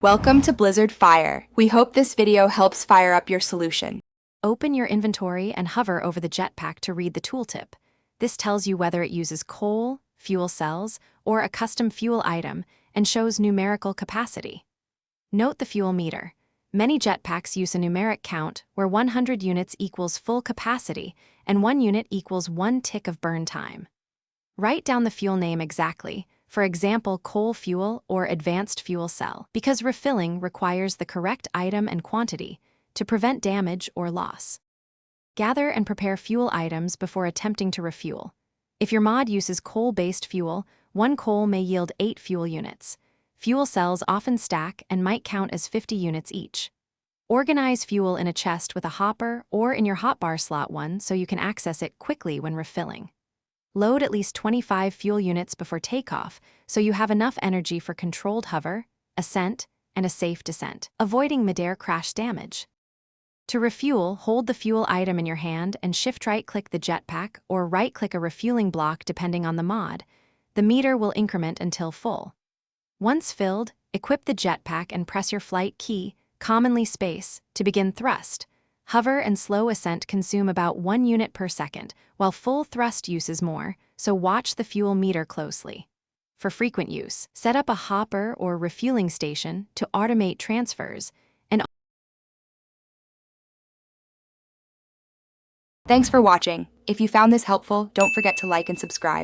Welcome to Blizzard Fire. We hope this video helps fire up your solution. Open your inventory and hover over the Jetpack to read the tooltip. This tells you whether it uses coal, fuel cells, or a custom fuel item and shows numerical capacity. Note the fuel meter. Many jetpacks use a numeric count where 100 units equals full capacity and 1 unit equals 1 tick of burn time. Write down the fuel name exactly, for example coal fuel or advanced fuel cell, because refilling requires the correct item and quantity to prevent damage or loss. Gather and prepare fuel items before attempting to refuel. If your mod uses coal-based fuel, 1 coal may yield 8 fuel units. Fuel cells often stack and might count as 50 units each. Organize fuel in a chest with a hopper or in your hotbar slot one so you can access it quickly when refilling. Load at least 25 fuel units before takeoff so you have enough energy for controlled hover, ascent, and a safe descent, avoiding mid-air crash damage. To refuel, hold the fuel item in your hand and shift right-click the jetpack or right-click a refueling block depending on the mod. The meter will increment until full. Once filled, equip the jetpack and press your flight key, commonly space, to begin thrust. Hover and slow ascent consume about 1 unit per second, while full thrust uses more, so watch the fuel meter closely. For frequent use, set up a hopper or refueling station to automate transfers. Thanks for watching. If you found this helpful, don't forget to like and subscribe.